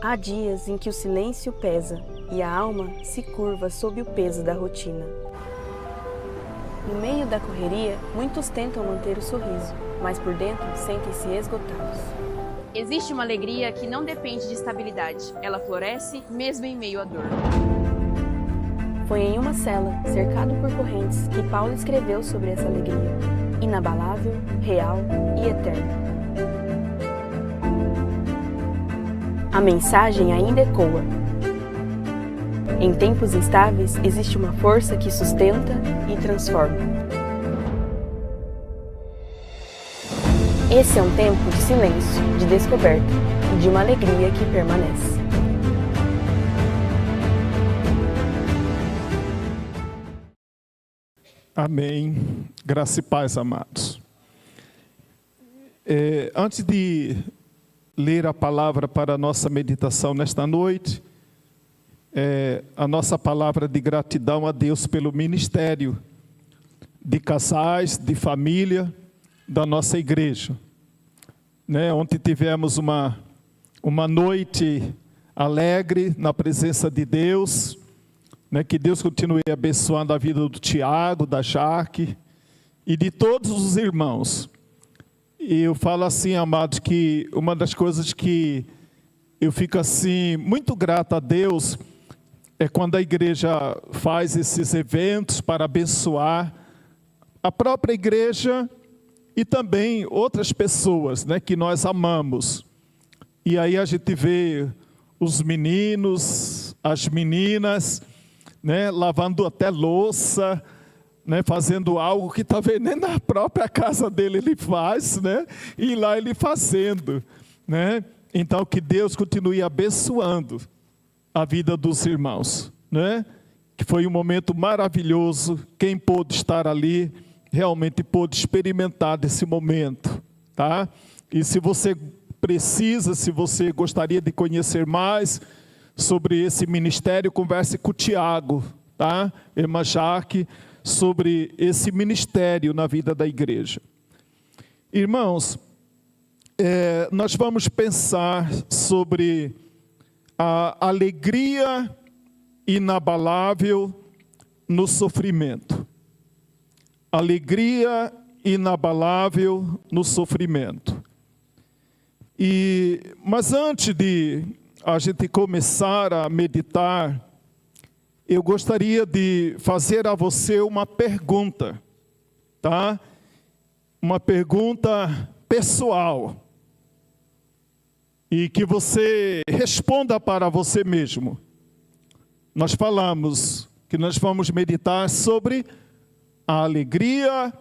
Há dias em que o silêncio pesa e a alma se curva sob o peso da rotina. No meio da correria, muitos tentam manter o sorriso, mas por dentro sentem-se esgotados. Existe uma alegria que não depende de estabilidade. Ela floresce mesmo em meio à dor. Foi em uma cela, cercado por correntes, que Paulo escreveu sobre essa alegria, inabalável, real e eterna. A mensagem ainda ecoa. Em tempos instáveis, existe uma força que sustenta e transforma. Esse é um tempo de silêncio, de descoberta e de uma alegria que permanece. Amém. Graça e paz, amados. Antes de ler a palavra para a nossa meditação nesta noite, a nossa palavra de gratidão a Deus pelo ministério de casais, de família da nossa igreja. Ontem tivemos uma noite alegre na presença de Deus, que Deus continue abençoando a vida do Tiago, da Jaque e de todos os irmãos. E eu falo assim, amados, que uma das coisas que eu fico assim muito grato a Deus é quando a igreja faz esses eventos para abençoar a própria igreja e também outras pessoas, que nós amamos. E aí a gente vê os meninos, as meninas, lavando até louça, fazendo algo que talvez nem na própria casa dele ele faz, e lá ele fazendo, Então que Deus continue abençoando a vida dos irmãos, Que foi um momento maravilhoso. Quem pôde estar ali realmente pôde experimentar desse momento, tá? E se você precisa, se você gostaria de conhecer mais sobre esse ministério, converse com o Tiago, tá? Irmã Jaque, sobre esse ministério na vida da igreja. Irmãos, nós vamos pensar sobre a alegria inabalável no sofrimento. Alegria inabalável no sofrimento. Mas antes de a gente começar a meditar, eu gostaria de fazer a você uma pergunta, tá? Uma pergunta pessoal. E que você responda para você mesmo. Nós falamos que nós vamos meditar sobre a alegria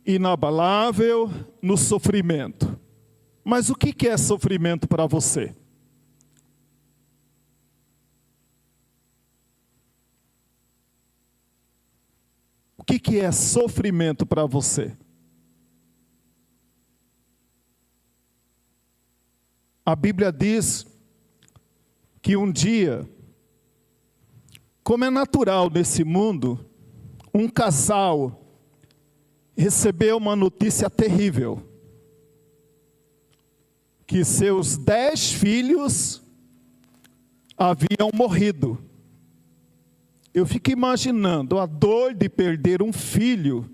inabalável no sofrimento. Mas o que é sofrimento para você? O que é sofrimento para você? A Bíblia diz que um dia, como é natural nesse mundo, um casal recebeu uma notícia terrível. Que seus 10 filhos haviam morrido. Eu fico imaginando a dor de perder um filho.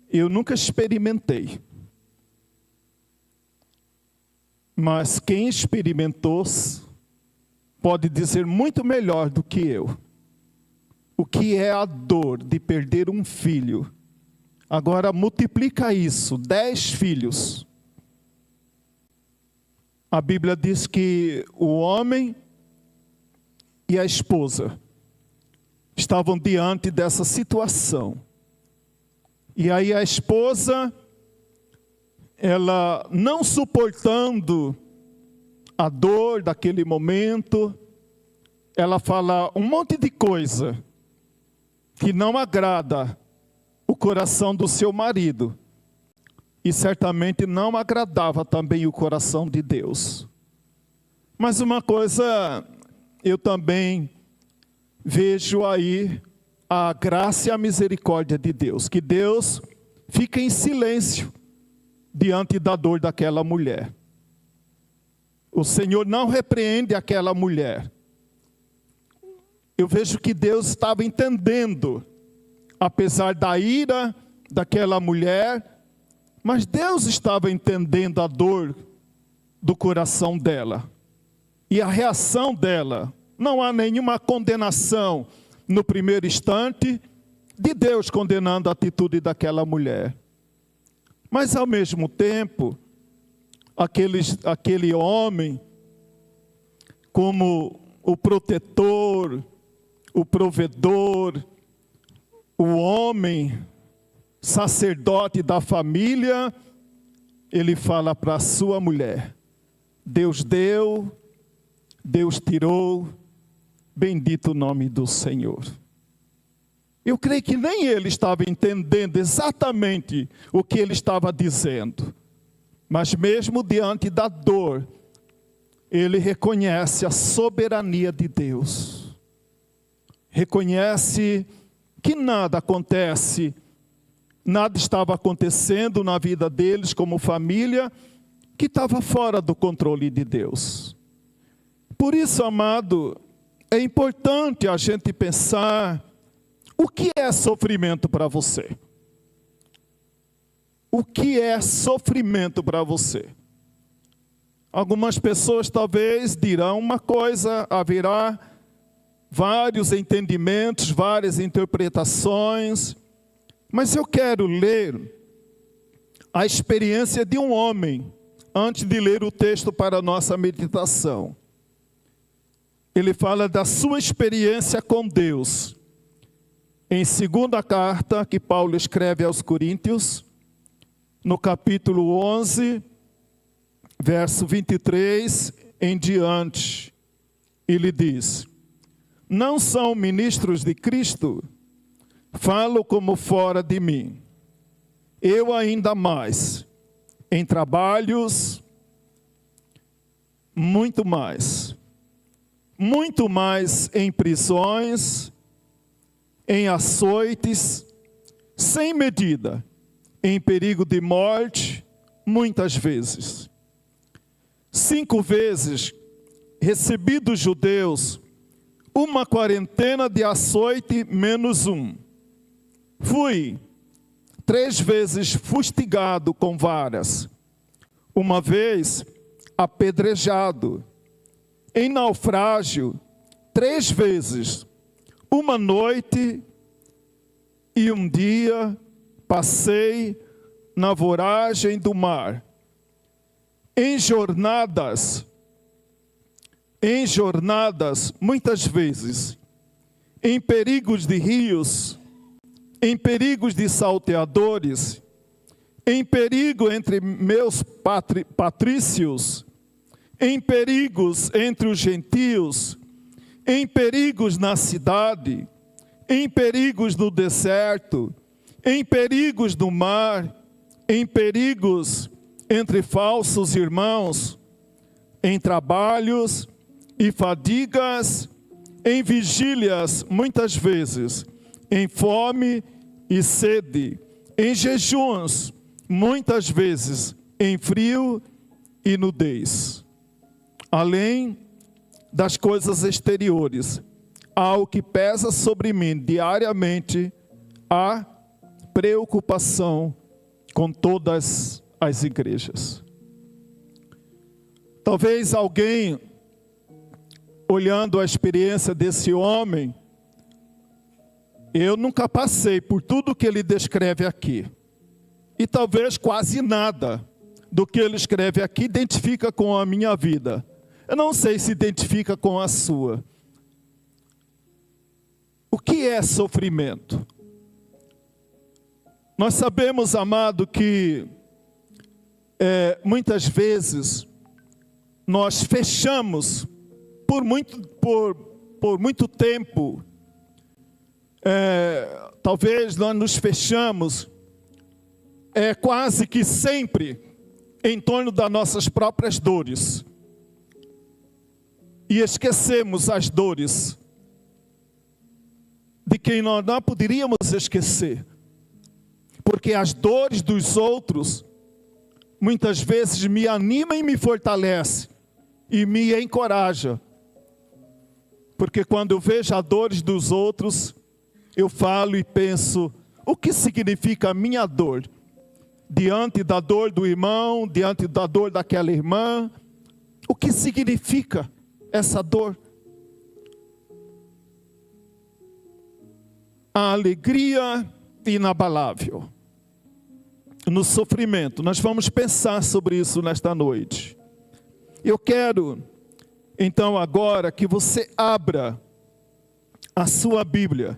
Eu nunca experimentei. Mas quem experimentou pode dizer muito melhor do que eu. O que é a dor de perder um filho? Agora multiplica isso, 10 filhos. A Bíblia diz que o homem e a esposa estavam diante dessa situação. E aí a esposa, ela não suportando a dor daquele momento, ela fala um monte de coisa que não agrada o coração do seu marido. E certamente não agradava também o coração de Deus. Mas uma coisa eu também vejo aí, a graça e a misericórdia de Deus. Que Deus fica em silêncio diante da dor daquela mulher. o Senhor não repreende aquela mulher. Eu vejo que Deus estava entendendo, apesar da ira daquela mulher, mas Deus estava entendendo a dor do coração dela. E a reação dela, não há nenhuma condenação no primeiro instante de Deus condenando a atitude daquela mulher. Mas ao mesmo tempo, aquele homem, como o protetor, o provedor, o homem, sacerdote da família, ele fala para a sua mulher: Deus deu, Deus tirou, bendito o nome do Senhor. Eu creio que nem ele estava entendendo exatamente o que ele estava dizendo, mas mesmo diante da dor, ele reconhece a soberania de Deus. Reconhece que nada acontece, nada estava acontecendo na vida deles como família, que estava fora do controle de Deus. Por isso, amado, é importante a gente pensar: o que é sofrimento para você? O que é sofrimento para você? Algumas pessoas talvez dirão uma coisa, haverá vários entendimentos, várias interpretações, mas eu quero ler a experiência de um homem, antes de ler o texto para a nossa meditação. Ele fala da sua experiência com Deus, em 2ª carta que Paulo escreve aos Coríntios, no capítulo 11, verso 23 em diante, ele diz: não são ministros de Cristo? Falo como fora de mim. Eu ainda mais, em trabalhos, muito mais em prisões, em açoites, sem medida, em perigo de morte, muitas vezes. 5 vezes recebi dos judeus uma quarentena de açoite menos 1. Fui 3 vezes fustigado com varas, uma vez apedrejado, em naufrágio 3 vezes, uma noite e um dia passei na voragem do mar, em jornadas, muitas vezes, em perigos de rios, em perigos de salteadores, em perigo entre meus patrícios, em perigos entre os gentios, em perigos na cidade, em perigos no deserto, em perigos no mar, em perigos entre falsos irmãos, em trabalhos e fadigas, em vigílias muitas vezes, em fome e sede, em jejuns muitas vezes, em frio e nudez. Além das coisas exteriores, há o que pesa sobre mim diariamente, a preocupação com todas as igrejas. Talvez alguém, olhando a experiência desse homem, eu nunca passei por tudo que ele descreve aqui. E talvez quase nada do que ele escreve aqui identifica com a minha vida. Eu não sei se identifica com a sua. O que é sofrimento? Nós sabemos, amado, que muitas vezes nós fechamos por muito tempo. Talvez nós nos fechamos quase que sempre em torno das nossas próprias dores. E esquecemos as dores de quem nós não poderíamos esquecer. Porque as dores dos outros muitas vezes me animam e me fortalecem e me encoraja. Porque quando eu vejo as dores dos outros, eu falo e penso, o que significa a minha dor? Diante da dor do irmão, diante da dor daquela irmã, o que significa essa dor? A alegria inabalável no sofrimento. Nós vamos pensar sobre isso nesta noite. Eu quero, então, agora que você abra a sua Bíblia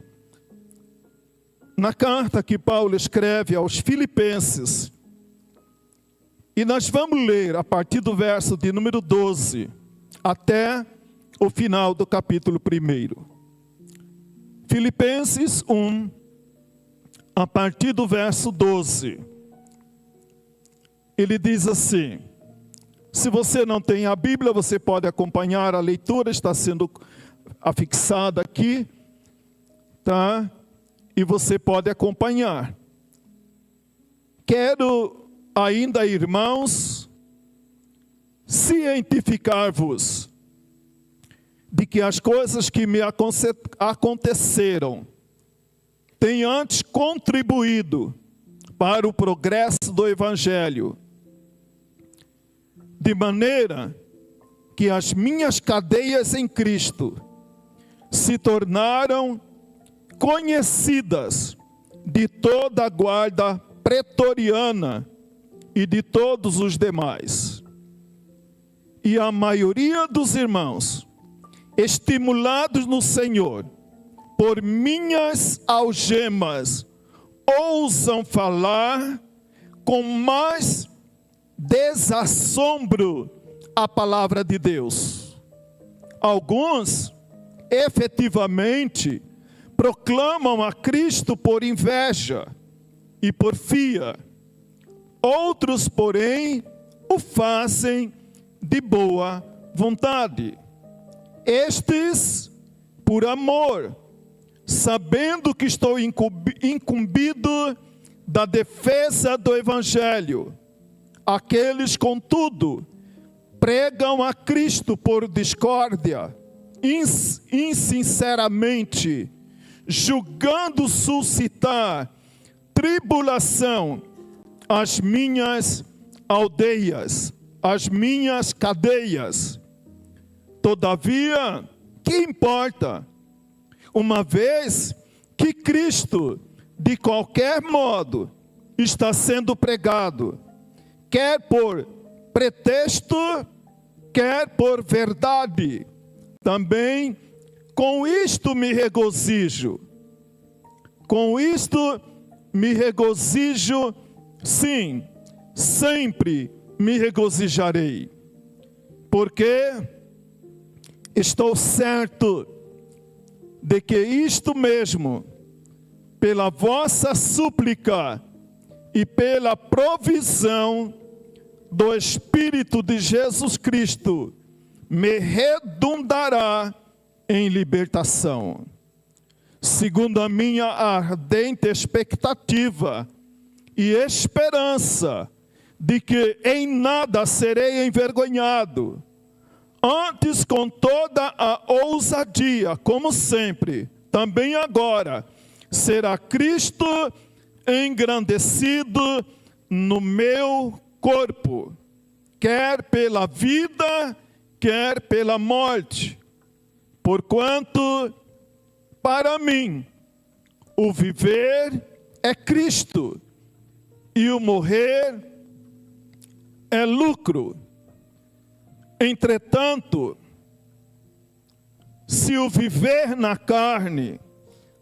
na carta que Paulo escreve aos Filipenses. E nós vamos ler a partir do verso de número 12 até o final do capítulo 1. Filipenses 1, a partir do verso 12. Ele diz assim: se você não tem a Bíblia, você pode acompanhar a leitura, está sendo afixada aqui, tá? E você pode acompanhar. Quero ainda, irmãos, cientificar-vos de que as coisas que me aconteceram têm antes contribuído para o progresso do Evangelho, de maneira que as minhas cadeias em Cristo se tornaram conhecidas de toda a guarda pretoriana e de todos os demais. E a maioria dos irmãos, estimulados no Senhor por minhas algemas, ousam falar com mais desassombro a palavra de Deus. Alguns, efetivamente, proclamam a Cristo por inveja e porfia. Outros, porém, o fazem de boa vontade. Estes, por amor, sabendo que estou incumbido da defesa do Evangelho. Aqueles, contudo, pregam a Cristo por discórdia, insinceramente, julgando suscitar tribulação às minhas aldeias, às minhas cadeias. Todavia, que importa? Uma vez que Cristo, de qualquer modo, está sendo pregado, quer por pretexto, quer por verdade, também com isto me regozijo. Com isto me regozijo, sim, sempre me regozijarei, porque estou certo de que isto mesmo, pela vossa súplica e pela provisão do Espírito de Jesus Cristo, me redundará em libertação, segundo a minha ardente expectativa e esperança de que em nada serei envergonhado. Antes, com toda a ousadia, como sempre, também agora, será Cristo engrandecido no meu corpo, quer pela vida, quer pela morte. Porquanto, para mim, o viver é Cristo, e o morrer é lucro. Entretanto, se o viver na carne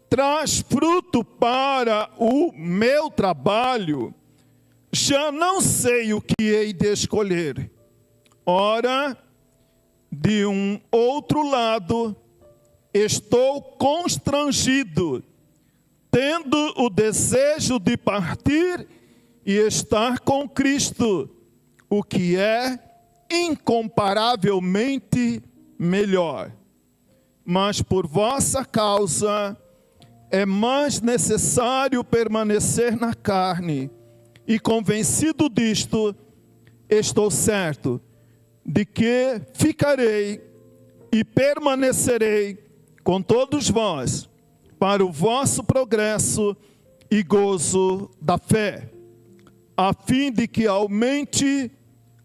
traz fruto para o meu trabalho, já não sei o que hei de escolher. Ora, de um outro lado, estou constrangido, tendo o desejo de partir e estar com Cristo, o que é incomparavelmente melhor. Mas por vossa causa é mais necessário permanecer na carne, e convencido disto, estou certo de que ficarei e permanecerei com todos vós, para o vosso progresso e gozo da fé, a fim de que aumente,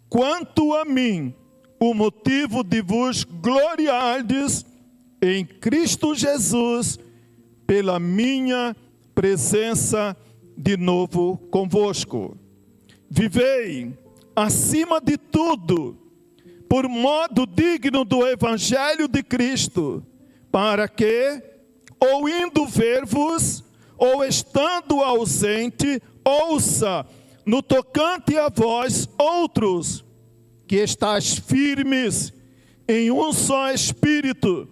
quanto a mim, o motivo de vos gloriardes em Cristo Jesus, pela minha presença de novo convosco. Vivei, acima de tudo, por modo digno do Evangelho de Cristo, para que, ou indo ver-vos, ou estando ausente, ouça, no tocante a vós outros, que estáis firmes em um só espírito,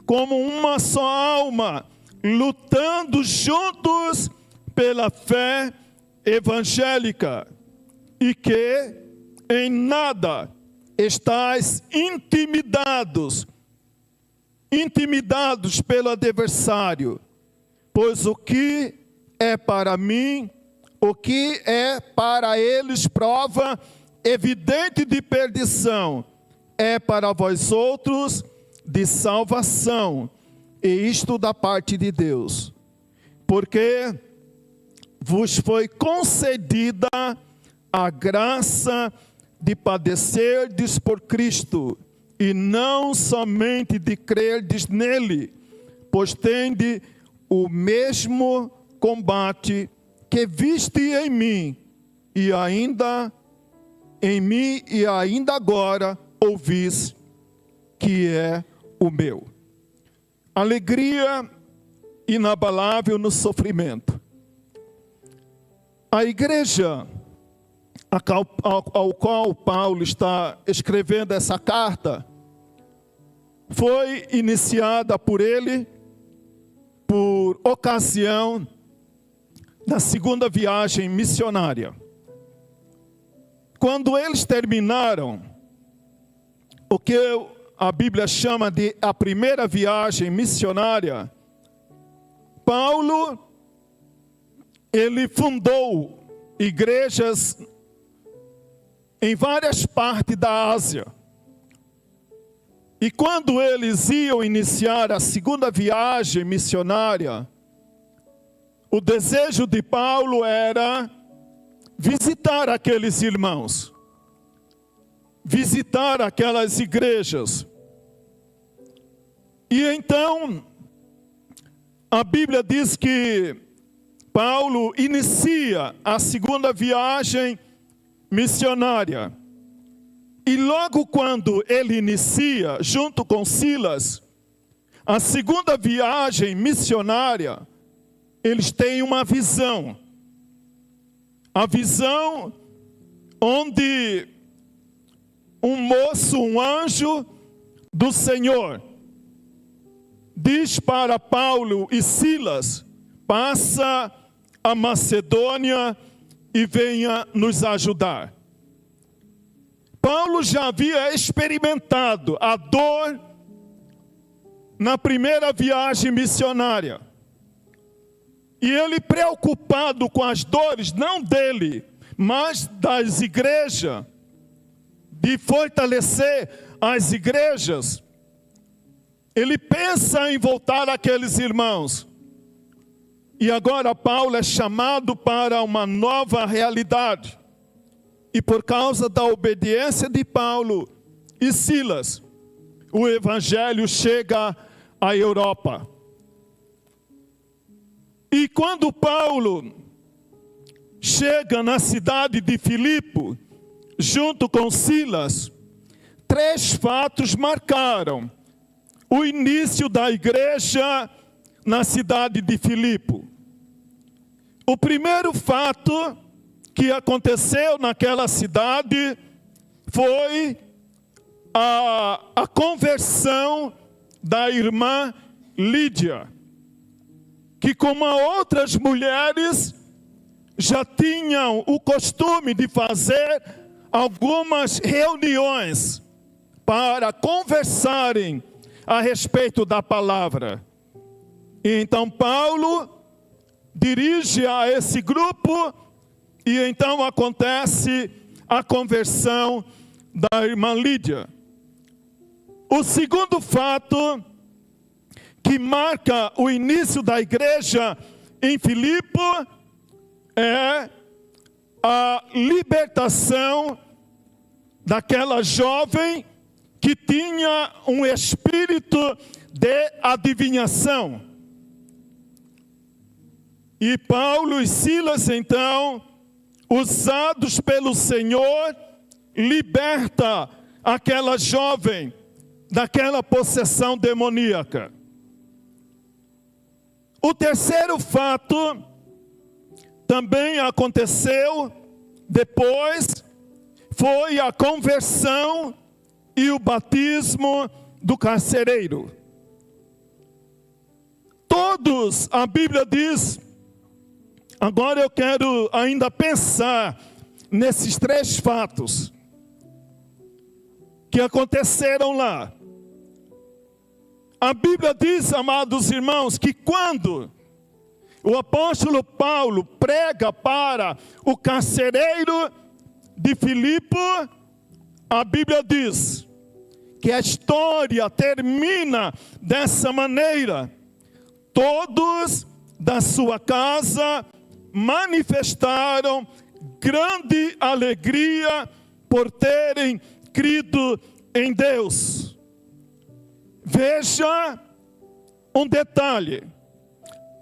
como uma só alma, lutando juntos pela fé evangélica, e que em nada estáis intimidados pelo adversário, pois o que é para mim, o que é para eles prova evidente de perdição, é para vós outros de salvação, e isto da parte de Deus, porque vos foi concedida a graça de padecerdes por Cristo, e não somente de crerdes nele, pois tende o mesmo combate que viste em mim, e ainda agora ouvis que é o meu. Alegria inabalável no sofrimento. A igreja ao qual Paulo está escrevendo essa carta foi iniciada por ele por ocasião da segunda viagem missionária. Quando eles terminaram o que a Bíblia chama de a primeira viagem missionária, Paulo, ele fundou igrejas em várias partes da Ásia. E quando eles iam iniciar a segunda viagem missionária, o desejo de Paulo era visitar aqueles irmãos, visitar aquelas igrejas. E então, a Bíblia diz que Paulo inicia a segunda viagem missionária. E logo quando ele inicia, junto com Silas, a segunda viagem missionária, eles têm uma visão. A visão onde um moço, um anjo do Senhor, diz para Paulo e Silas: passa a Macedônia e venha nos ajudar. Paulo já havia experimentado a dor na primeira viagem missionária. E ele, preocupado com as dores, não dele, mas das igrejas, de fortalecer as igrejas, ele pensa em voltar àqueles irmãos. E agora Paulo é chamado para uma nova realidade. E por causa da obediência de Paulo e Silas, o evangelho chega à Europa. E quando Paulo chega na cidade de Filipe, junto com Silas, 3 fatos marcaram o início da igreja na cidade de Filipe. O primeiro fato que aconteceu naquela cidade foi a conversão da irmã Lídia, que como outras mulheres já tinham o costume de fazer algumas reuniões para conversarem a respeito da palavra. E então Paulo dirige a esse grupo, e então acontece a conversão da irmã Lídia. O segundo fato que marca o início da igreja em Filipe é a libertação daquela jovem que tinha um espírito de adivinhação. E Paulo e Silas, então, usados pelo Senhor, liberta aquela jovem daquela possessão demoníaca. O terceiro fato também aconteceu depois, foi a conversão e o batismo do carcereiro. Todos, a Bíblia diz, agora eu quero ainda pensar nesses três fatos que aconteceram lá. A Bíblia diz, amados irmãos, que quando o apóstolo Paulo prega para o carcereiro de Filipe, a Bíblia diz que a história termina dessa maneira. Todos da sua casa manifestaram grande alegria por terem crido em Deus. Veja um detalhe.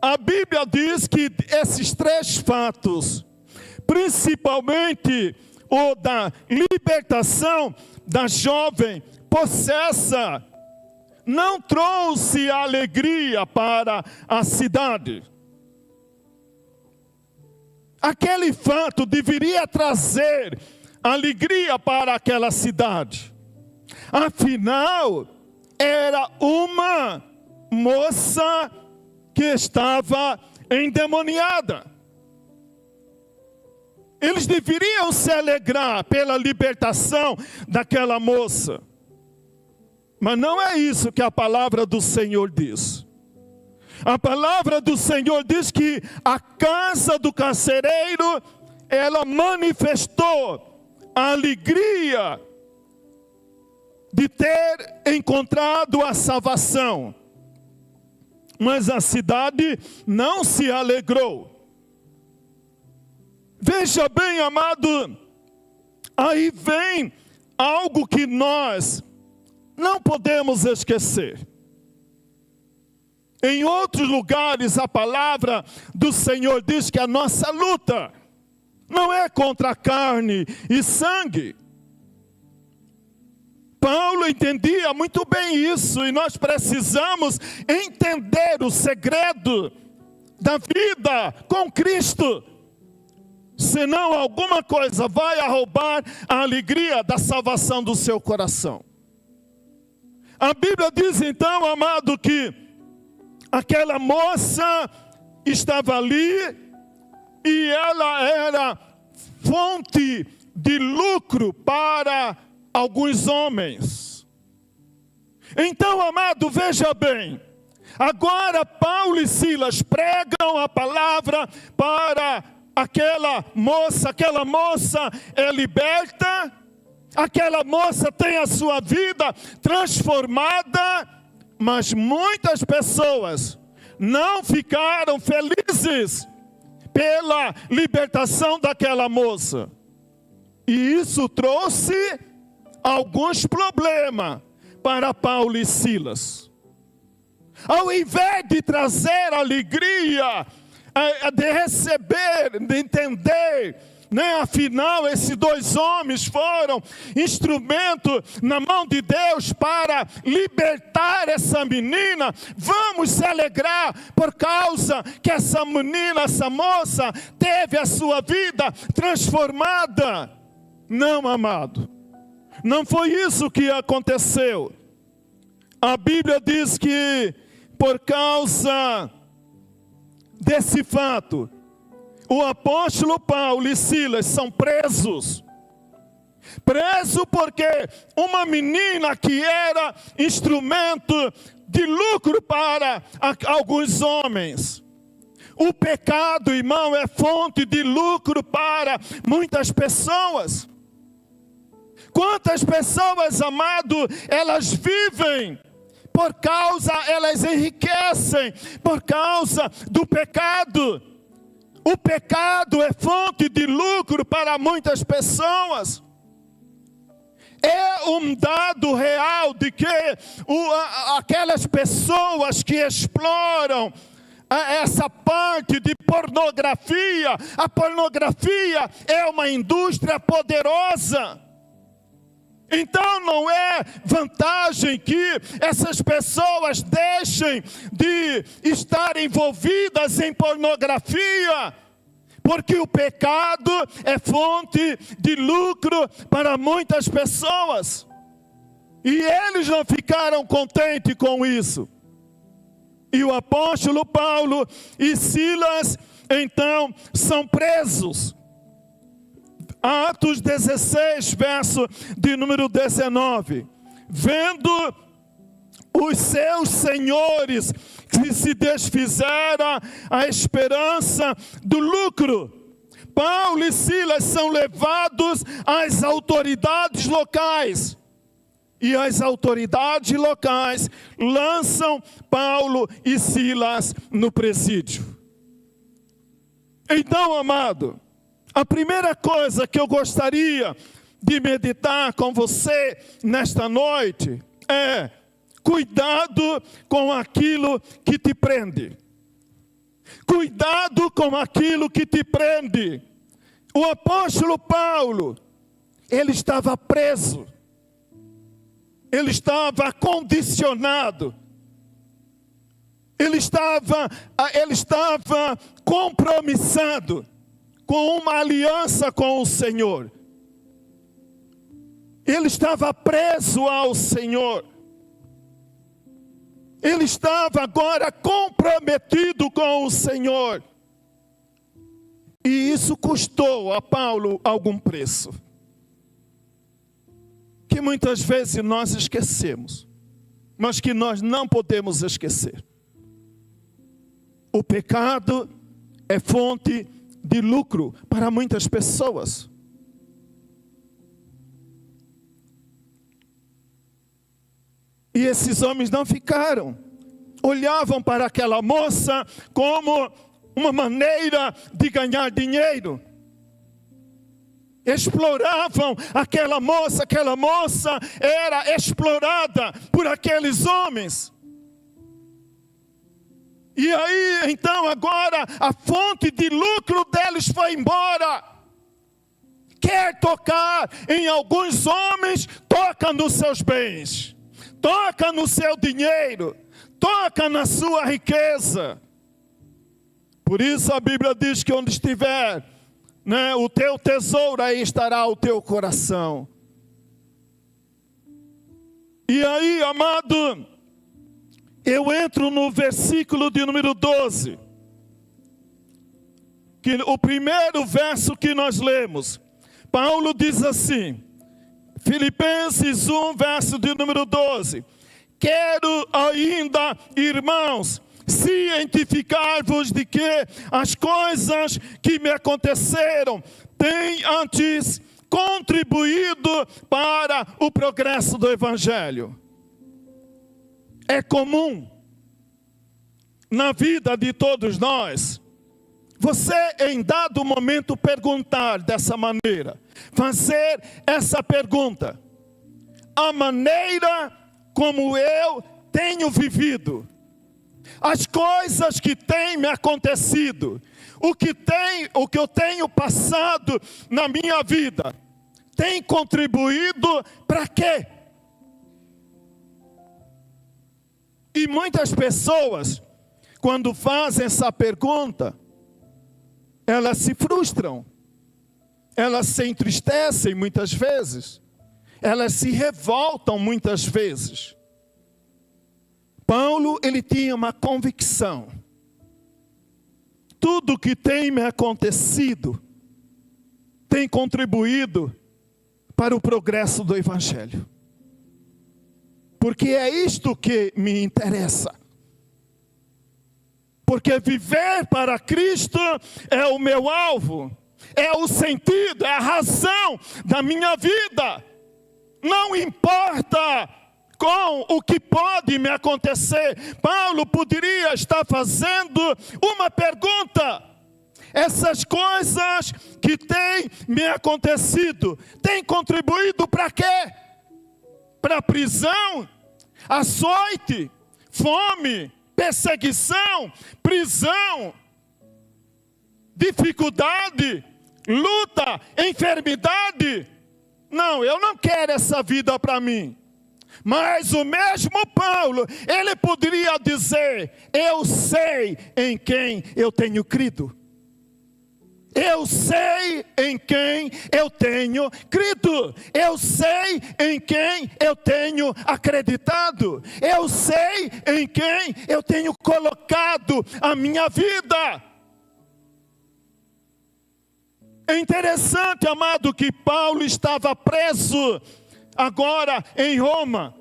A Bíblia diz que esses três fatos, principalmente o da libertação da jovem possessa, não trouxe alegria para a cidade. Aquele fato deveria trazer alegria para aquela cidade. Afinal, era uma moça que estava endemoniada. Eles deveriam se alegrar pela libertação daquela moça. Mas não é isso que a palavra do Senhor diz. A palavra do Senhor diz que a casa do carcereiro, ela manifestou a alegria de ter encontrado a salvação. Mas a cidade não se alegrou. Veja bem, amado, aí vem algo que nós não podemos esquecer. Em outros lugares a palavra do Senhor diz que a nossa luta não é contra carne e sangue. Paulo entendia muito bem isso, e nós precisamos entender o segredo da vida com Cristo. Senão alguma coisa vai roubar a alegria da salvação do seu coração. A Bíblia diz então, amado, que aquela moça estava ali e ela era fonte de lucro para alguns homens. Então, amado, veja bem. Agora Paulo e Silas pregam a palavra para aquela moça é liberta, aquela moça tem a sua vida transformada, mas muitas pessoas não ficaram felizes pela libertação daquela moça. E isso trouxe alguns problemas para Paulo e Silas. Ao invés de trazer alegria, de receber, de entender, afinal esses dois homens foram instrumento na mão de Deus para libertar essa menina. Vamos se alegrar por causa que essa menina, essa moça teve a sua vida transformada. Não, amado, não foi isso que aconteceu. A Bíblia diz que por causa desse fato, o apóstolo Paulo e Silas são presos. Preso porque uma menina que era instrumento de lucro para alguns homens. O pecado, irmão, é fonte de lucro para muitas pessoas. Quantas pessoas, amado, elas vivem elas enriquecem por causa do pecado. O pecado é fonte de lucro para muitas pessoas. É um dado real de que aquelas pessoas que exploram essa parte de pornografia, a pornografia é uma indústria poderosa. Então não é vantagem que essas pessoas deixem de estar envolvidas em pornografia, porque o pecado é fonte de lucro para muitas pessoas. E eles não ficaram contentes com isso. E o apóstolo Paulo e Silas, então, são presos. Atos 16, verso de número 19. Vendo os seus senhores que se desfizeram a esperança do lucro, Paulo e Silas são levados às autoridades locais. E as autoridades locais lançam Paulo e Silas no presídio. Então, amado, a primeira coisa que eu gostaria de meditar com você nesta noite é: cuidado com aquilo que te prende. Cuidado com aquilo que te prende. O apóstolo Paulo, ele estava preso. Ele estava condicionado. Ele estava compromissado com uma aliança com o Senhor. Ele estava preso ao Senhor. Ele estava agora comprometido com o Senhor. E isso custou a Paulo algum preço, que muitas vezes nós esquecemos, mas que nós não podemos esquecer. O pecado é fonte de lucro para muitas pessoas. E esses homens não ficaram. Olhavam para aquela moça como uma maneira de ganhar dinheiro. Exploravam aquela moça era explorada por aqueles homens. E aí, então, agora, a fonte de lucro deles foi embora. Quer tocar em alguns homens, toca nos seus bens, toca no seu dinheiro, toca na sua riqueza. Por isso a Bíblia diz que onde estiver, o teu tesouro, aí estará o teu coração. E aí, amado, eu entro no versículo de número 12, que o primeiro verso que nós lemos. Paulo diz assim, Filipenses 1, verso de número 12: quero ainda, irmãos, cientificar-vos de que as coisas que me aconteceram têm antes contribuído para o progresso do Evangelho. É comum na vida de todos nós você, em dado momento, perguntar dessa maneira, fazer essa pergunta: a maneira como eu tenho vivido, as coisas que têm me acontecido, o que eu tenho passado na minha vida, tem contribuído para quê? E muitas pessoas, quando fazem essa pergunta, elas se frustram, elas se entristecem muitas vezes, elas se revoltam muitas vezes. Paulo, ele tinha uma convicção: tudo que tem me acontecido tem contribuído para o progresso do Evangelho. Porque é isto que me interessa. Porque viver para Cristo é o meu alvo, é o sentido, é a razão da minha vida. Não importa com o que pode me acontecer. Paulo poderia estar fazendo uma pergunta. Essas coisas que têm me acontecido, têm contribuído para quê? Para prisão, açoite, fome, perseguição, prisão, dificuldade, luta, enfermidade. Não, eu não quero essa vida para mim. Mas o mesmo Paulo, ele poderia dizer: eu sei em quem eu tenho crido. Eu sei em quem eu tenho crido. Eu sei em quem eu tenho acreditado. Eu sei em quem eu tenho colocado a minha vida. É interessante, amado, que Paulo estava preso agora em Roma.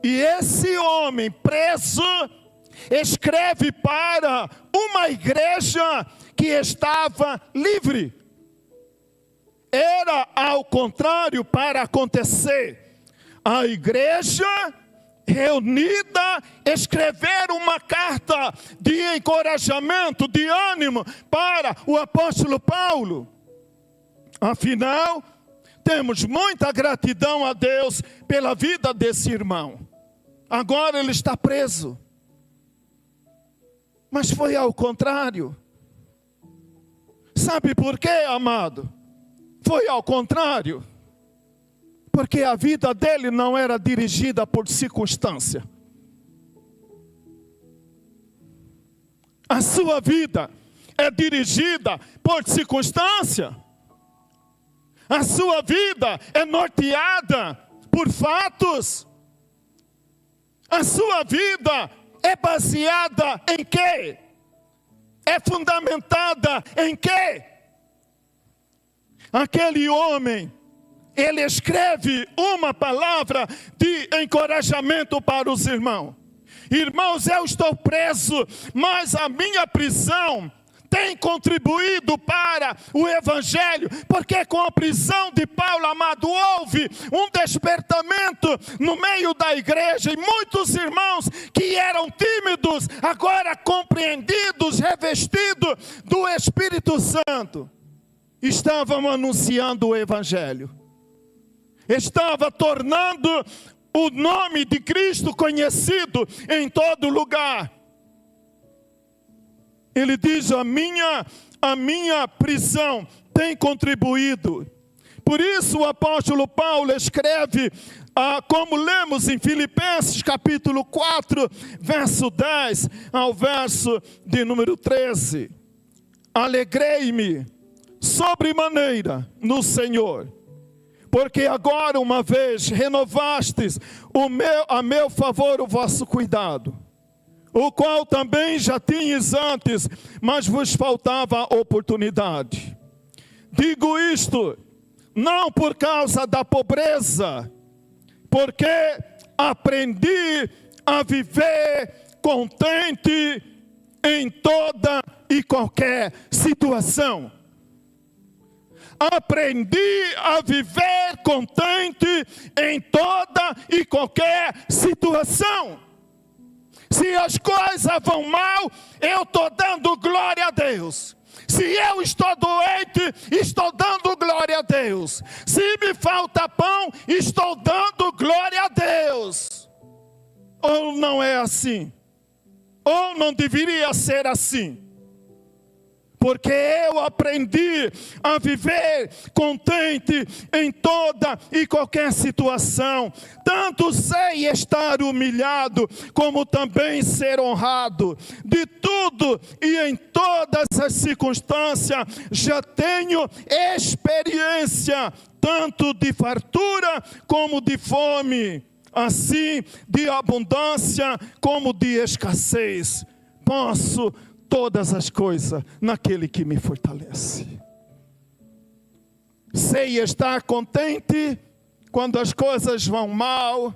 E esse homem preso escreve para uma igreja que estava livre. Era ao contrário para acontecer. A igreja reunida escrever uma carta de encorajamento, de ânimo para o apóstolo Paulo. Afinal, temos muita gratidão a Deus pela vida desse irmão. Agora ele está preso. Mas foi ao contrário. Sabe por quê, amado? Foi ao contrário. Porque a vida dele não era dirigida por circunstância. A sua vida é dirigida por circunstância. A sua vida é norteada por fatos. A sua vida é baseada em quê? É fundamentada em quê? Aquele homem, ele escreve uma palavra de encorajamento para os irmãos. Irmãos, eu estou preso, mas a minha prisão tem contribuído para o Evangelho, porque com a prisão de Paulo, amado, houve um despertamento no meio da igreja, e muitos irmãos que eram tímidos, agora compreendidos, revestidos do Espírito Santo, estavam anunciando o Evangelho, estava tornando o nome de Cristo conhecido em todo lugar. Ele diz: a minha prisão tem contribuído. Por isso o apóstolo Paulo escreve, como lemos em Filipenses capítulo 4, verso 10 ao verso de número 13. Alegrei-me sobremaneira no Senhor, porque agora uma vez renovastes a meu favor o vosso cuidado, o qual também já tinhas antes, mas vos faltava oportunidade. Digo isto, não por causa da pobreza, porque aprendi a viver contente em toda e qualquer situação. Aprendi a viver contente em toda e qualquer situação. Se as coisas vão mal, eu estou dando glória a Deus. Se eu estou doente, estou dando glória a Deus. Se me falta pão, estou dando glória a Deus. Ou não é assim? Ou não deveria ser assim? Porque eu aprendi a viver contente em toda e qualquer situação. Tanto sei estar humilhado, como também ser honrado. De tudo e em todas as circunstâncias, já tenho experiência, tanto de fartura como de fome. Assim, de abundância como de escassez. Posso todas as coisas naquele que me fortalece. Sei estar contente quando as coisas vão mal.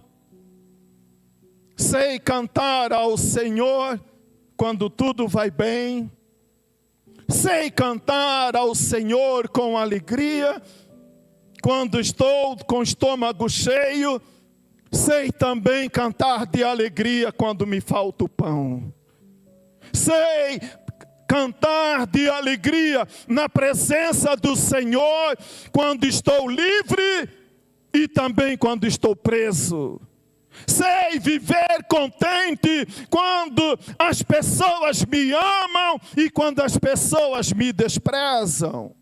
Sei cantar ao Senhor quando tudo vai bem. Sei cantar ao Senhor com alegria quando estou com o estômago cheio, sei também cantar de alegria quando me falta o pão. Sei cantar de alegria na presença do Senhor quando estou livre e também quando estou preso. Sei viver contente quando as pessoas me amam e quando as pessoas me desprezam.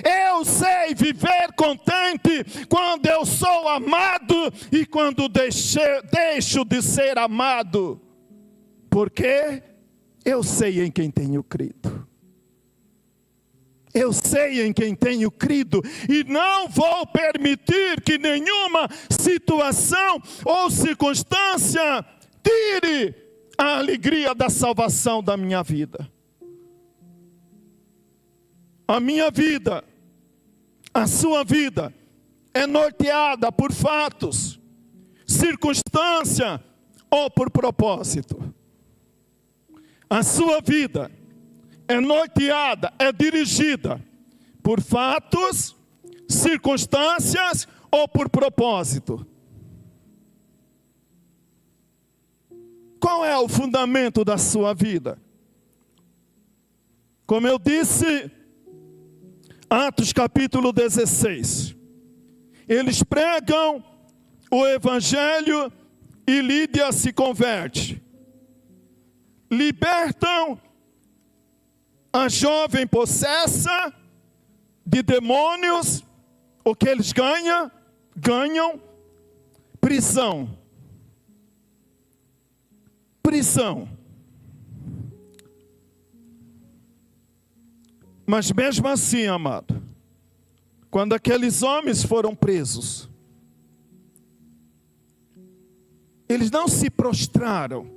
Eu sei viver contente quando eu sou amado e quando deixo de ser amado. Porque eu sei em quem tenho crido. Eu sei em quem tenho crido e não vou permitir que nenhuma situação ou circunstância tire a alegria da salvação da minha vida. A minha vida, a sua vida, é norteada por fatos, circunstância ou por propósito. A sua vida é norteada, é dirigida por fatos, circunstâncias ou por propósito. Qual é o fundamento da sua vida? Como eu disse, Atos capítulo 16. Eles pregam o evangelho e Lídia se converte. Libertam a jovem possessa de demônios. O que eles ganham? Ganham prisão. Prisão. Mas mesmo assim, amado, quando aqueles homens foram presos, eles não se prostraram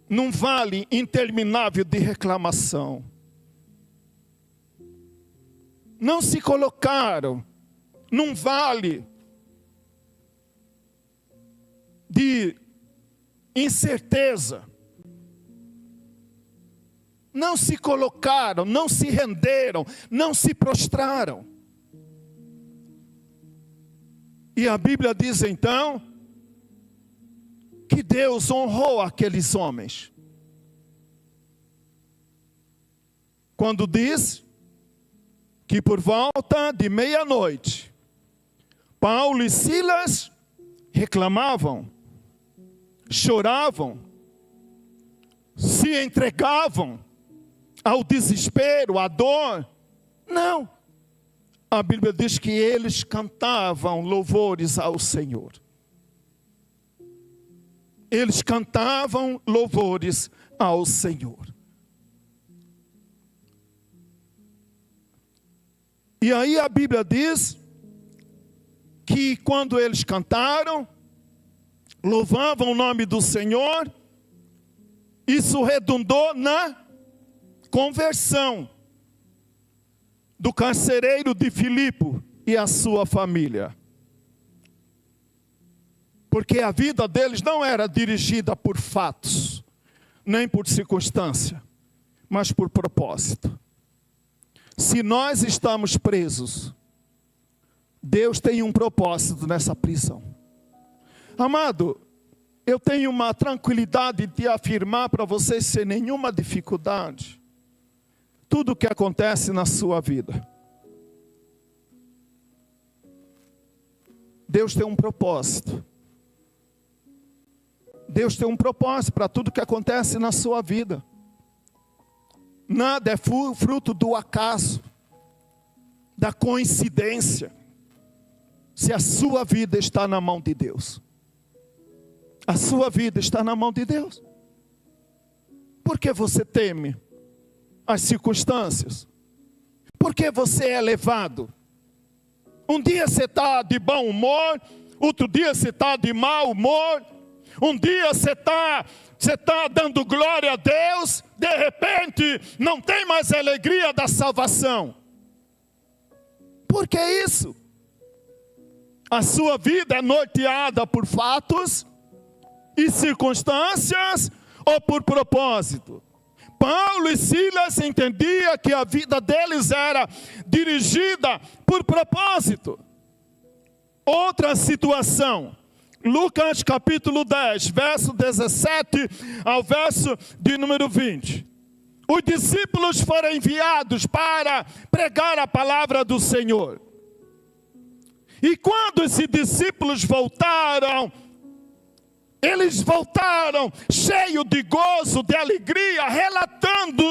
num vale interminável de reclamação. Não se colocaram num vale de incerteza. Não se colocaram, não se renderam, não se prostraram. E a Bíblia diz então que Deus honrou aqueles homens. Quando diz que por volta de meia-noite, Paulo e Silas reclamavam, choravam, se entregavam ao desespero, à dor. Não. A Bíblia diz que eles cantavam louvores ao Senhor. Eles cantavam louvores ao Senhor. E aí a Bíblia diz que quando eles cantaram, louvavam o nome do Senhor, isso redundou na conversão do carcereiro de Filipe e a sua família. Porque a vida deles não era dirigida por fatos, nem por circunstância, mas por propósito. Se nós estamos presos, Deus tem um propósito nessa prisão. Amado, eu tenho uma tranquilidade de afirmar para vocês sem nenhuma dificuldade tudo o que acontece na sua vida. Deus tem um propósito. Deus tem um propósito para tudo que acontece na sua vida. Nada é fruto do acaso, da coincidência. Se a sua vida está na mão de Deus. A sua vida está na mão de Deus. Por que você teme as circunstâncias? Por que você é levado? Um dia você está de bom humor, outro dia você está de mau humor. Um dia você está dando glória a Deus, de repente não tem mais a alegria da salvação. Por que isso? A sua vida é norteada por fatos e circunstâncias ou por propósito? Paulo e Silas entendiam que a vida deles era dirigida por propósito. Outra situação, Lucas capítulo 10, verso 17 ao verso de número 20. Os discípulos foram enviados para pregar a palavra do Senhor. E quando esses discípulos voltaram, eles voltaram cheios de gozo, de alegria, relatando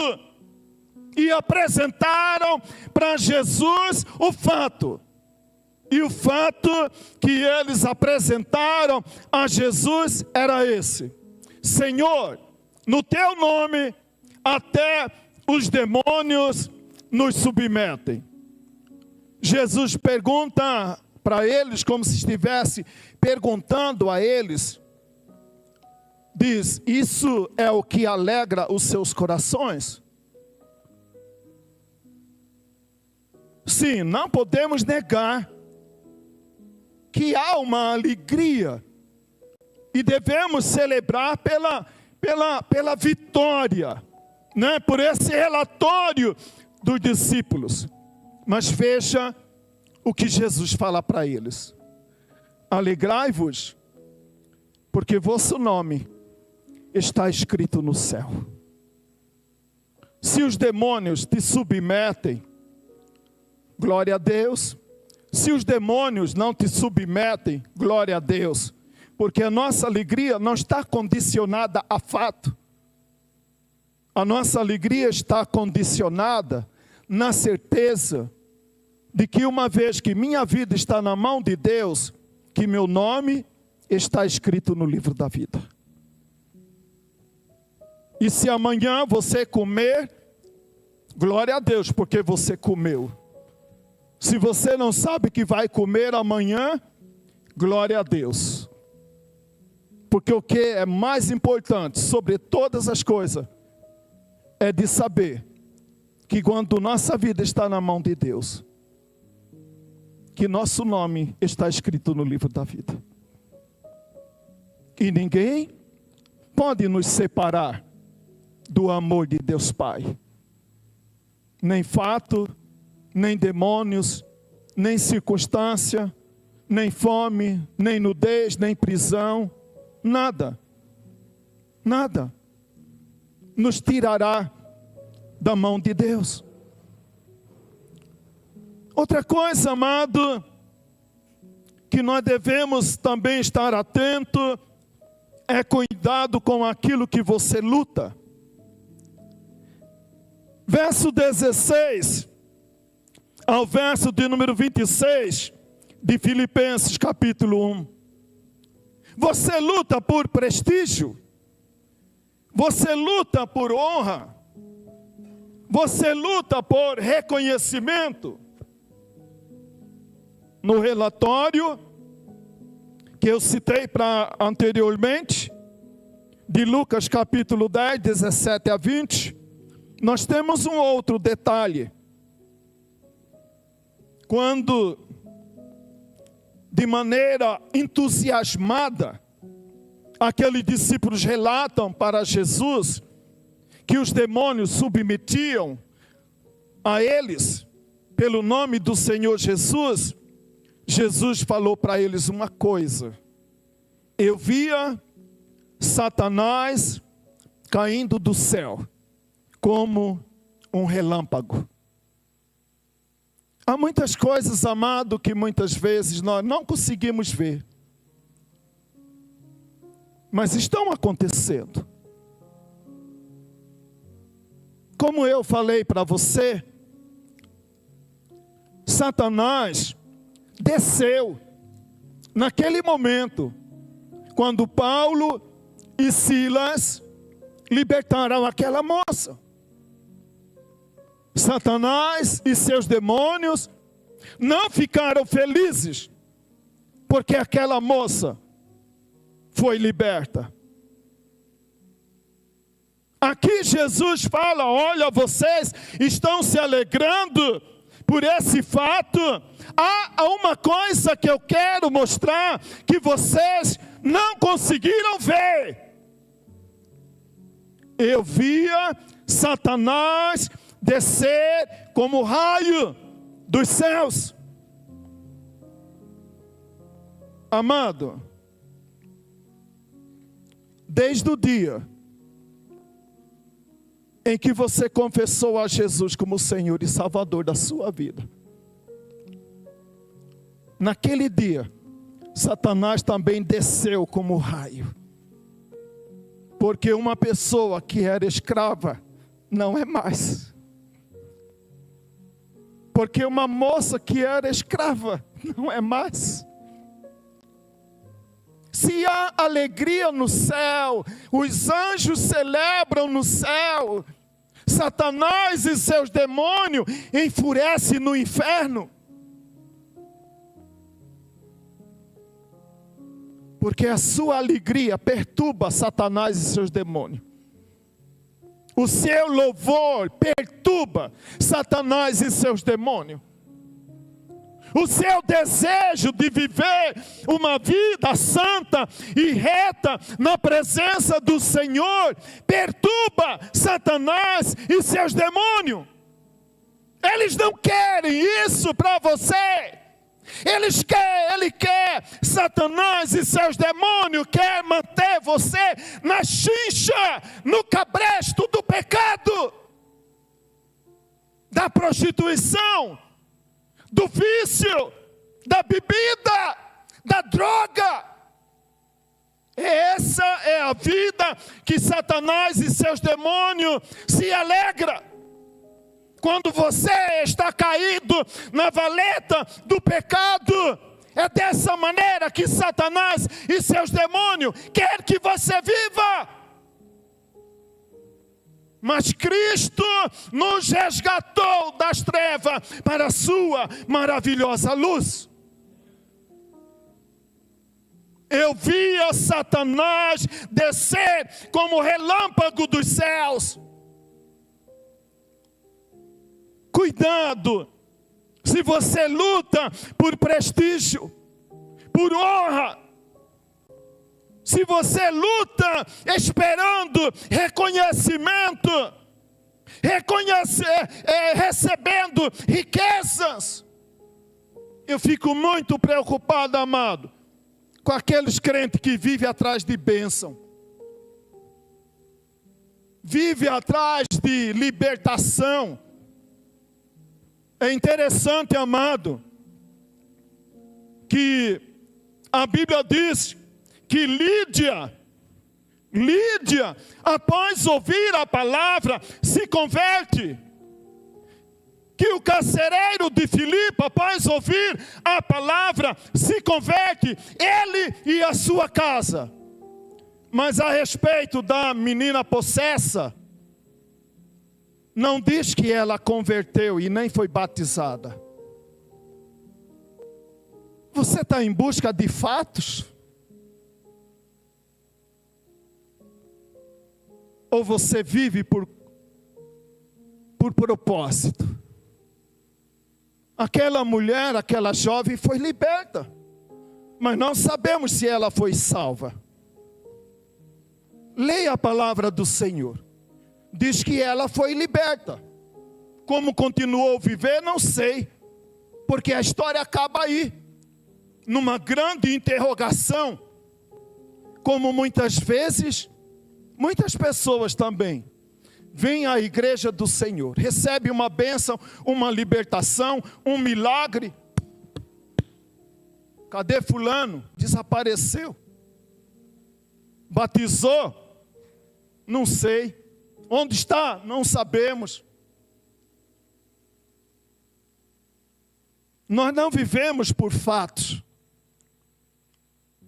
e apresentaram para Jesus o fato. E o fato que eles apresentaram a Jesus era esse: Senhor, no teu nome até os demônios nos submetem. Jesus pergunta para eles, como se estivesse perguntando a eles, diz: isso é o que alegra os seus corações? Sim, não podemos negar que há uma alegria e devemos celebrar pela vitória, né? Por esse relatório dos discípulos. Mas veja o que Jesus fala para eles: alegrai-vos, porque vosso nome está escrito no céu. Se os demônios te submetem, glória a Deus. Se os demônios não te submetem, glória a Deus. Porque a nossa alegria não está condicionada a fato. A nossa alegria está condicionada na certeza de que uma vez que minha vida está na mão de Deus, que meu nome está escrito no livro da vida. E se amanhã você comer, glória a Deus, porque você comeu. Se você não sabe que vai comer amanhã, glória a Deus. Porque o que é mais importante sobre todas as coisas é de saber que quando nossa vida está na mão de Deus, que nosso nome está escrito no livro da vida. E ninguém pode nos separar do amor de Deus Pai. Nem fato, nem demônios, nem circunstância, nem fome, nem nudez, nem prisão, nada, nada nos tirará da mão de Deus. Outra coisa, amado, que nós devemos também estar atento, é cuidado com aquilo que você luta. Verso 16 ao verso de número 26 de Filipenses capítulo 1. Você luta por prestígio, você luta por honra, você luta por reconhecimento. No relatório que eu citei anteriormente, de Lucas capítulo 10, 17 a 20, nós temos um outro detalhe. Quando, de maneira entusiasmada, aqueles discípulos relatam para Jesus que os demônios submetiam a eles pelo nome do Senhor Jesus, Jesus falou para eles uma coisa: eu via Satanás caindo do céu como um relâmpago. Há muitas coisas, amado, que muitas vezes nós não conseguimos ver, mas estão acontecendo. Como eu falei para você, Satanás desceu naquele momento, quando Paulo e Silas libertaram aquela moça. Satanás e seus demônios não ficaram felizes, porque aquela moça foi liberta. Aqui Jesus fala: olha, vocês estão se alegrando por esse fato. Há uma coisa que eu quero mostrar que vocês não conseguiram ver. Eu via Satanás descer como raio dos céus. Amado, desde o dia em que você confessou a Jesus como Senhor e Salvador da sua vida, naquele dia, Satanás também desceu como raio. Porque uma pessoa que era escrava não é mais. Porque uma moça que era escrava não é mais. Se há alegria no céu, os anjos celebram no céu, Satanás e seus demônios enfurecem no inferno. Porque a sua alegria perturba Satanás e seus demônios. O seu louvor perturba Satanás e seus demônios. O seu desejo de viver uma vida santa e reta na presença do Senhor perturba Satanás e seus demônios. Eles não querem isso para você. Ele quer, Satanás e seus demônios quer manter você na chincha, no cabresto do pecado, da prostituição, do vício, da bebida, da droga. Essa é a vida que Satanás e seus demônios se alegram. Quando você está caído na valeta do pecado, é dessa maneira que Satanás e seus demônios querem que você viva. Mas Cristo nos resgatou das trevas para a sua maravilhosa luz. Eu via Satanás descer como relâmpago dos céus. Cuidado, se você luta por prestígio, por honra, se você luta esperando reconhecimento, recebendo riquezas, eu fico muito preocupado, amado, com aqueles crentes que vivem atrás de bênção, vivem atrás de libertação. É interessante, amado, que a Bíblia diz que Lídia, após ouvir a palavra, se converte. Que o carcereiro de Filipe, após ouvir a palavra, se converte, ele e a sua casa. Mas a respeito da menina possessa, não diz que ela converteu e nem foi batizada. Você está em busca de fatos? Ou você vive por propósito? Aquela mulher, aquela jovem foi liberta, mas não sabemos se ela foi salva. Leia a palavra do Senhor. Diz que ela foi liberta. Como continuou a viver, não sei. Porque a história acaba aí, numa grande interrogação. Como muitas vezes, muitas pessoas também vêm à igreja do Senhor, recebem uma bênção, uma libertação, um milagre. Cadê fulano? Desapareceu. Batizou? Não sei. Onde está? Não sabemos. Nós não vivemos por fatos.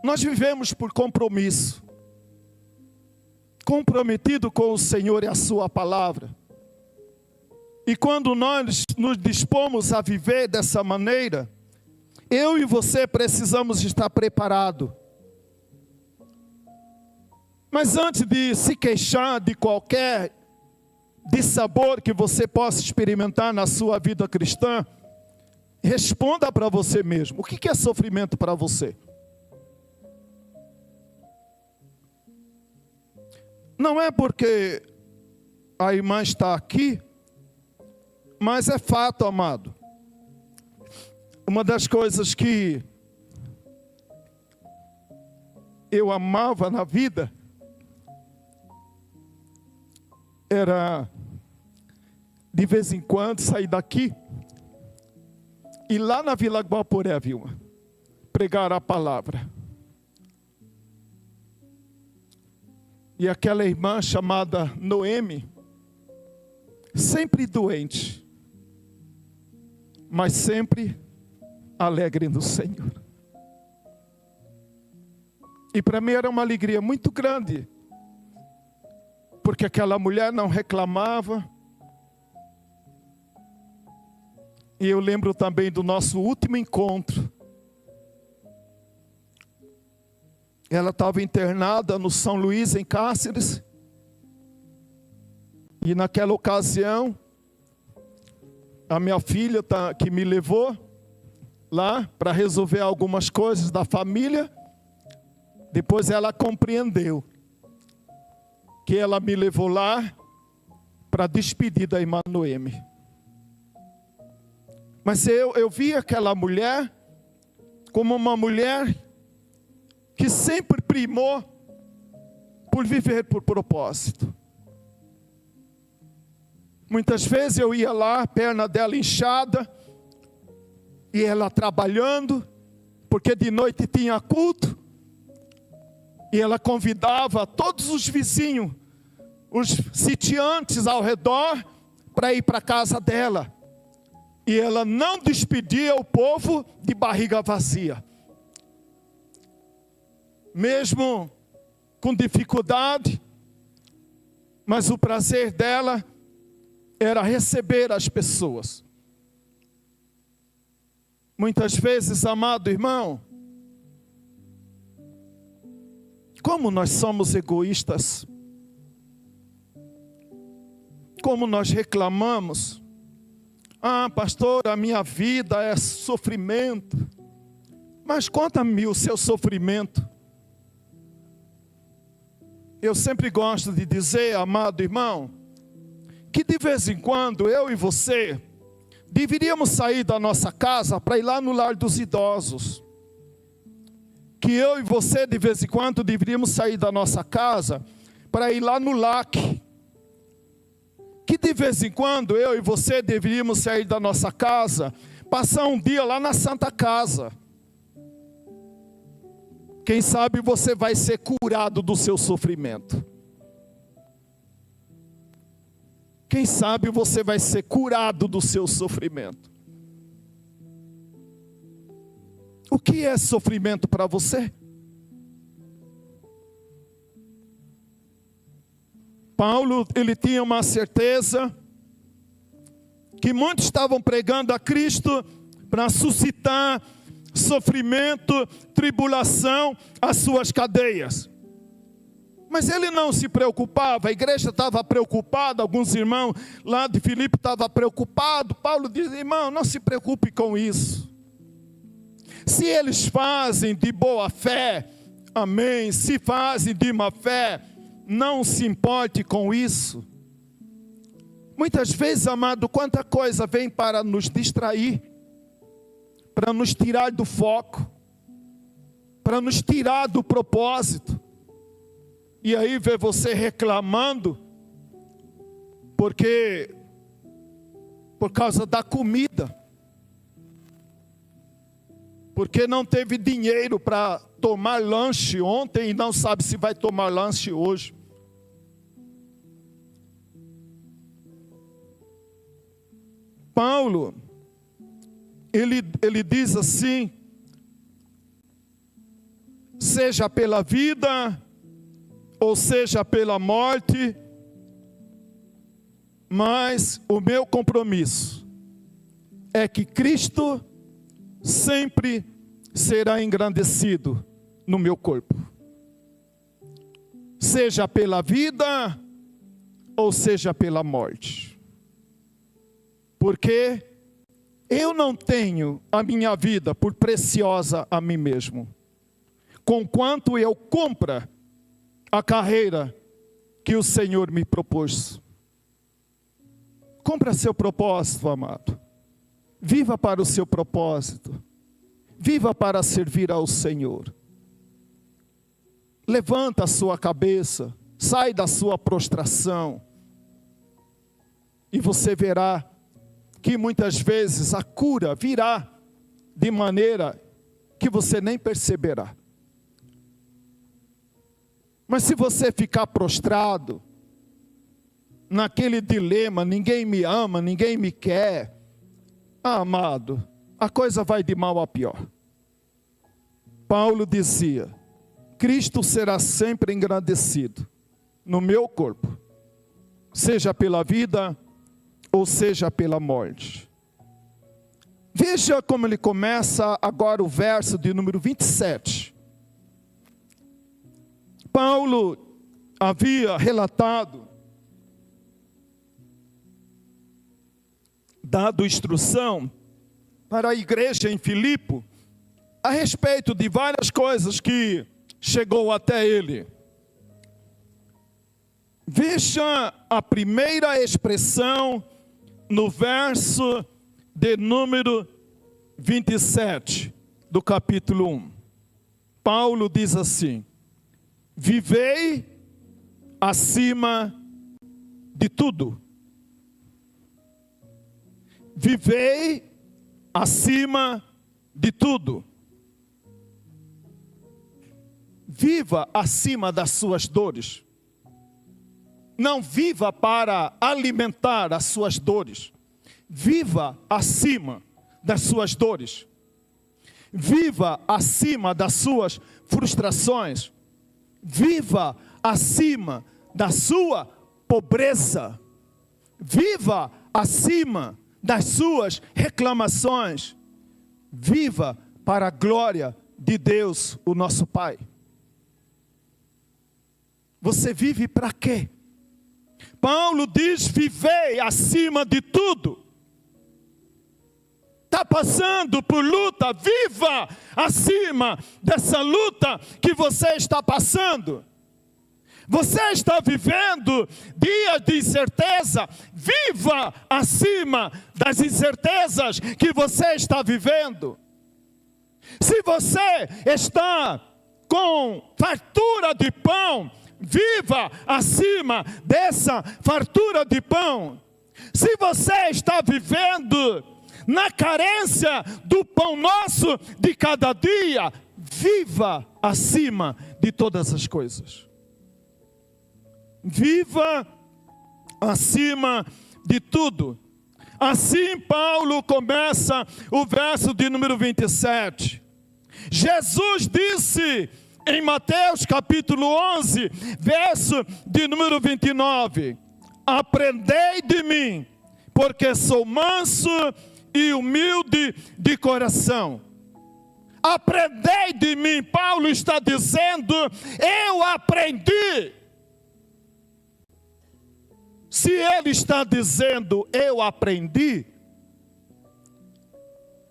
Nós vivemos por compromisso. Comprometido com o Senhor e a sua palavra. E quando nós nos dispomos a viver dessa maneira, eu e você precisamos estar preparados. Mas antes de se queixar de qualquer dissabor que você possa experimentar na sua vida cristã, responda para você mesmo: o que é sofrimento para você? Não é porque a irmã está aqui, mas é fato, amado. Uma das coisas que eu amava na vida era, de vez em quando, sair daqui e lá na Vila Guaporé, Vilma, pregar a palavra. E aquela irmã chamada Noemi, sempre doente, mas sempre alegre no Senhor. E para mim era uma alegria muito grande, porque aquela mulher não reclamava. E eu lembro também do nosso último encontro. Ela estava internada no São Luís, em Cáceres. E naquela ocasião, a minha filha que me levou lá para resolver algumas coisas da família. Depois ela compreendeu que ela me levou lá para despedir da irmã Noemi. Mas eu vi aquela mulher como uma mulher que sempre primou por viver por propósito. Muitas vezes eu ia lá, a perna dela inchada, e ela trabalhando, porque de noite tinha culto, e ela convidava todos os vizinhos, os sitiantes ao redor, para ir para a casa dela. E ela não despedia o povo de barriga vazia. Mesmo com dificuldade, mas o prazer dela era receber as pessoas. Muitas vezes, amado irmão, como nós somos egoístas, como nós reclamamos. Ah, pastor, a minha vida é sofrimento. Mas conta-me o seu sofrimento. Eu sempre gosto de dizer, amado irmão, que de vez em quando eu e você deveríamos sair da nossa casa para ir lá no lar dos idosos. Que eu e você de vez em quando deveríamos sair da nossa casa para ir lá no LAC. Que de vez em quando eu e você deveríamos sair da nossa casa, passar um dia lá na Santa Casa. Quem sabe você vai ser curado do seu sofrimento. Quem sabe você vai ser curado do seu sofrimento. O que é sofrimento para você? Paulo, ele tinha uma certeza que muitos estavam pregando a Cristo para suscitar sofrimento, tribulação às suas cadeias. Mas ele não se preocupava, a igreja estava preocupada, alguns irmãos lá de Filipe estavam preocupados. Paulo diz, irmão, não se preocupe com isso. Se eles fazem de boa fé, amém, se fazem de má fé, não se importe com isso. Muitas vezes, amado, quanta coisa vem para nos distrair, para nos tirar do foco, para nos tirar do propósito. E aí vê você reclamando, porque por causa da comida, porque não teve dinheiro para tomar lanche ontem e não sabe se vai tomar lanche hoje. Paulo, ele diz assim, seja pela vida, ou seja pela morte, mas o meu compromisso é que Cristo sempre será engrandecido no meu corpo. Seja pela vida, ou seja pela morte. Porque eu não tenho a minha vida por preciosa a mim mesmo, conquanto eu cumpra a carreira que o Senhor me propôs. Cumpra seu propósito, amado. Viva para o seu propósito. Viva para servir ao Senhor. Levanta a sua cabeça. Sai da sua prostração. E você verá que muitas vezes a cura virá de maneira que você nem perceberá. Mas se você ficar prostrado, naquele dilema, ninguém me ama, ninguém me quer, amado, a coisa vai de mal a pior. Paulo dizia, Cristo será sempre engrandecido no meu corpo, seja pela vida ou seja pela morte. Veja como ele começa agora o verso de número 27. Paulo havia relatado, dado instrução para a igreja em Filipe a respeito de várias coisas que chegou até ele. Veja a primeira expressão no verso de número 27 do capítulo 1. Paulo diz assim: vivei acima de tudo. Vivei acima de tudo. Viva acima das suas dores. Não viva para alimentar as suas dores. Viva acima das suas dores. Viva acima das suas frustrações. Viva acima da sua pobreza. Viva acima das suas reclamações. Viva para a glória de Deus, o nosso Pai. Você vive para quê? Paulo diz, vivei acima de tudo. Está passando por luta, viva acima dessa luta que você está passando. Você está vivendo dias de incerteza, viva acima das incertezas que você está vivendo. Se você está com fartura de pão, viva acima dessa fartura de pão. Se você está vivendo na carência do pão nosso de cada dia, viva acima de todas as coisas. Viva acima de tudo. Assim Paulo começa o verso de número 27. Jesus disse em Mateus capítulo 11, verso de número 29. Aprendei de mim, porque sou manso e humilde de coração. Aprendei de mim, Paulo está dizendo, eu aprendi. Se ele está dizendo, eu aprendi,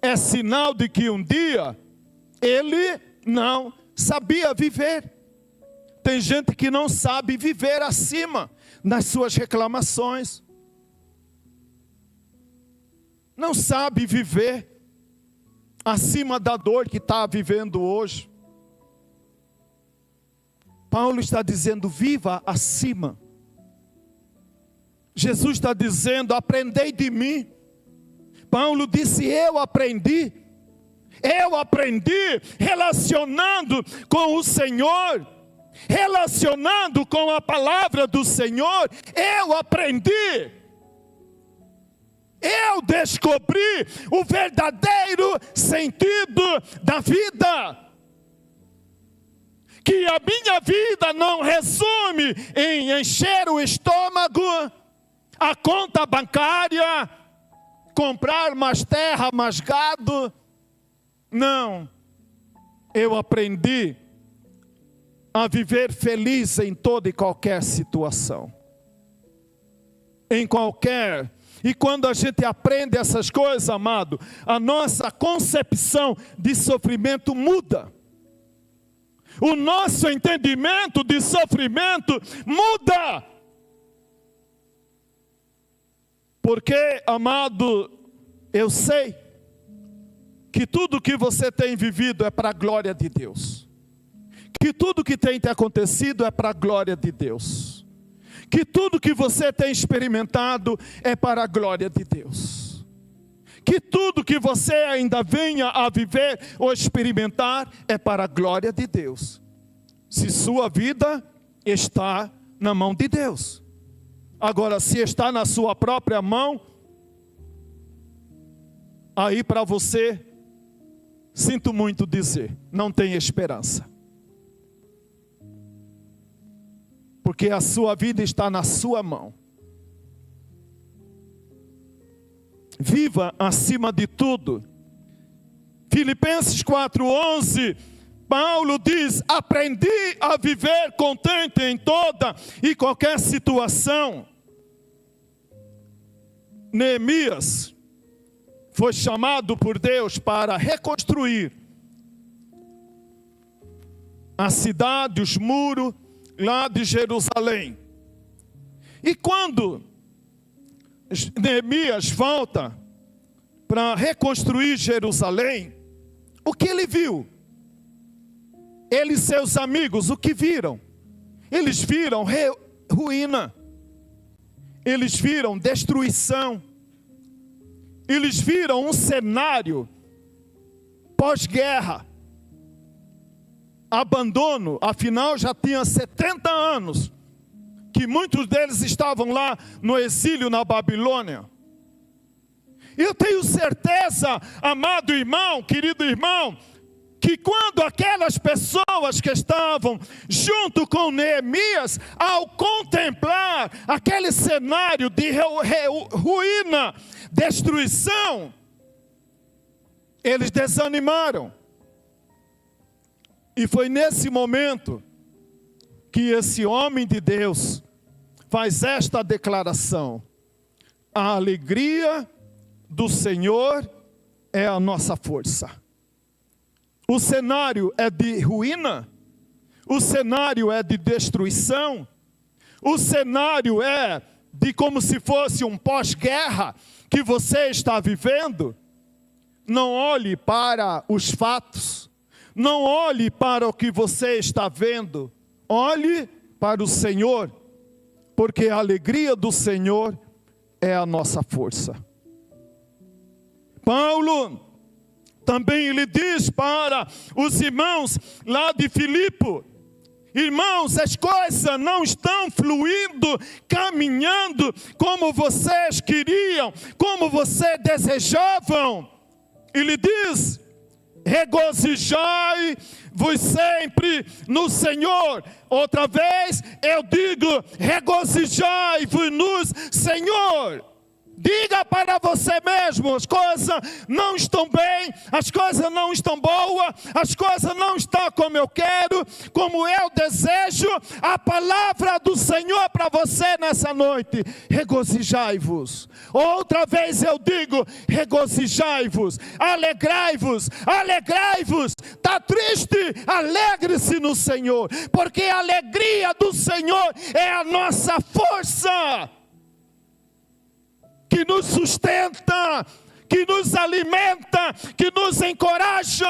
é sinal de que um dia ele não sabia viver. Tem gente que não sabe viver acima das suas reclamações. Não sabe viver acima da dor que está vivendo hoje. Paulo está dizendo, viva acima. Jesus está dizendo, aprendei de mim. Paulo disse, eu aprendi. Eu aprendi relacionando com o Senhor, relacionando com a palavra do Senhor. Eu aprendi. Eu descobri o verdadeiro sentido da vida. Que a minha vida não resume em encher o estômago, a conta bancária, comprar mais terra, mais gado. Não, eu aprendi a viver feliz em toda e qualquer situação. Em qualquer. E quando a gente aprende essas coisas, amado, a nossa concepção de sofrimento muda. O nosso entendimento de sofrimento muda. Porque, amado, eu sei que tudo que você tem vivido é para a glória de Deus. Que tudo que tem te acontecido é para a glória de Deus. Que tudo que você tem experimentado é para a glória de Deus. Que tudo que você ainda venha a viver ou experimentar é para a glória de Deus. Se sua vida está na mão de Deus. Agora, se está na sua própria mão, aí para você, sinto muito dizer, não tem esperança. Porque a sua vida está na sua mão. Viva acima de tudo. Filipenses 4:11, Paulo diz: aprendi a viver contente em toda e qualquer situação. Neemias foi chamado por Deus para reconstruir a cidade, os muros lá de Jerusalém. E quando Neemias volta para reconstruir Jerusalém, o que ele viu? Ele e seus amigos, o que viram? Eles viram ruína. Eles viram destruição. Eles viram um cenário pós-guerra. Abandono, afinal já tinha 70 anos. Que muitos deles estavam lá no exílio na Babilônia. Eu tenho certeza, amado irmão, querido irmão, que quando aquelas pessoas que estavam junto com Neemias, ao contemplar aquele cenário de ruína, destruição, eles desanimaram. E foi nesse momento que esse homem de Deus faz esta declaração: a alegria do Senhor é a nossa força. O cenário é de ruína, o cenário é de destruição, o cenário é de como se fosse um pós-guerra que você está vivendo. Não olhe para os fatos, não olhe para o que você está vendo, olhe para o Senhor, porque a alegria do Senhor é a nossa força. Paulo também ele diz para os irmãos lá de Filipe: irmãos, as coisas não estão fluindo, caminhando como vocês queriam, como vocês desejavam. Ele diz: regozijai-vos sempre no Senhor. Outra vez eu digo: regozijai-vos no Senhor. Diga para você mesmo: as coisas não estão bem, as coisas não estão boas, as coisas não estão como eu quero, como eu desejo. A palavra do Senhor para você nessa noite: regozijai-vos. Outra vez eu digo: regozijai-vos, alegrai-vos, alegrai-vos. Está triste? Alegre-se no Senhor, porque a alegria do Senhor é a nossa força, que nos sustenta, que nos alimenta, que nos encoraja,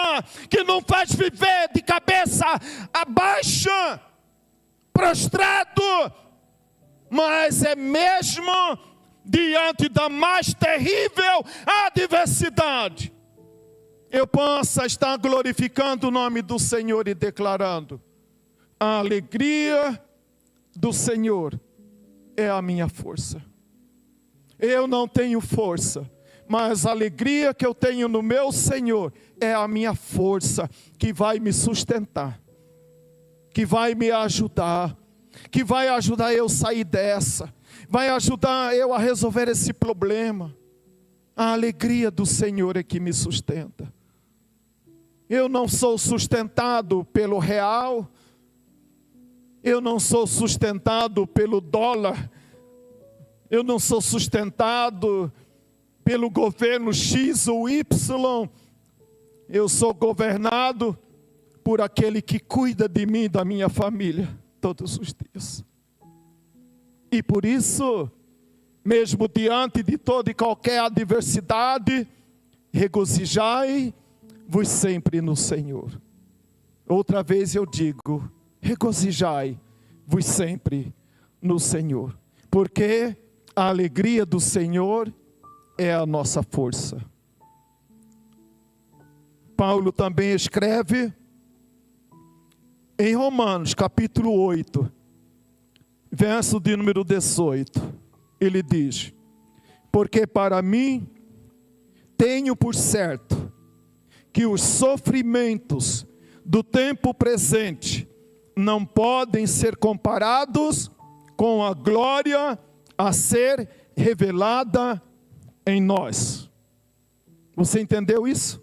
que nos faz viver de cabeça baixa, prostrado, mas é mesmo diante da mais terrível adversidade, eu possa estar glorificando o nome do Senhor e declarando: a alegria do Senhor é a minha força. Eu não tenho força, mas a alegria que eu tenho no meu Senhor é a minha força, que vai me sustentar, que vai me ajudar, que vai ajudar eu a sair dessa, vai ajudar eu a resolver esse problema. A alegria do Senhor é que me sustenta. Eu não sou sustentado pelo real, eu não sou sustentado pelo dólar, eu não sou sustentado pelo governo X ou Y. Eu sou governado por aquele que cuida de mim e da minha família todos os dias. E por isso mesmo diante de toda e qualquer adversidade, regozijai-vos sempre no Senhor. Outra vez eu digo, regozijai-vos sempre no Senhor, porque a alegria do Senhor é a nossa força. Paulo também escreve em Romanos, capítulo 8, verso de número 18, ele diz: porque para mim tenho por certo que os sofrimentos do tempo presente não podem ser comparados com a glória a ser revelada em nós. Você entendeu isso?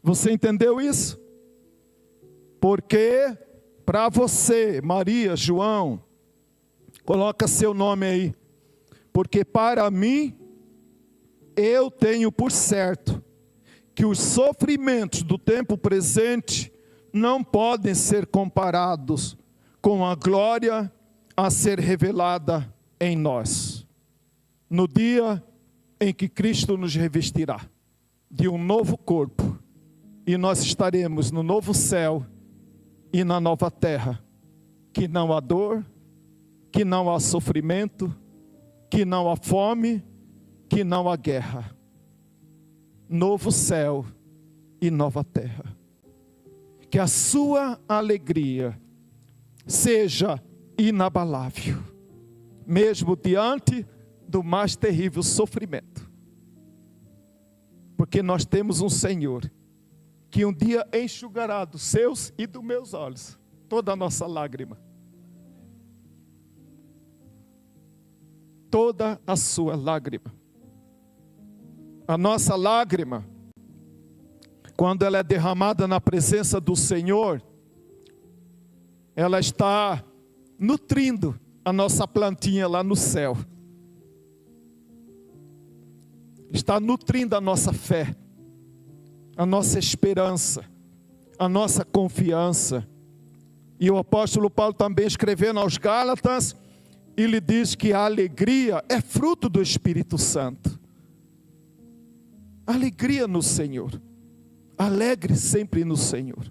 Você entendeu isso? Porque para você, Maria, João, coloca seu nome aí. Porque para mim, eu tenho por certo que os sofrimentos do tempo presente não podem ser comparados com a glória a ser revelada em nós. No dia em que Cristo nos revestirá de um novo corpo, e nós estaremos no novo céu e na nova terra, que não há dor, que não há sofrimento, que não há fome, que não há guerra. Novo céu e nova terra. Que a sua alegria seja inabalável, mesmo diante do mais terrível sofrimento. Porque nós temos um Senhor que um dia enxugará dos seus e dos meus olhos toda a nossa lágrima. Toda a sua lágrima. A nossa lágrima, quando ela é derramada na presença do Senhor, ela está nutrindo a nossa plantinha lá no céu. Está nutrindo a nossa fé, a nossa esperança, a nossa confiança. E o apóstolo Paulo também escrevendo aos Gálatas, ele diz que a alegria é fruto do Espírito Santo. Alegria no Senhor. Alegre sempre no Senhor.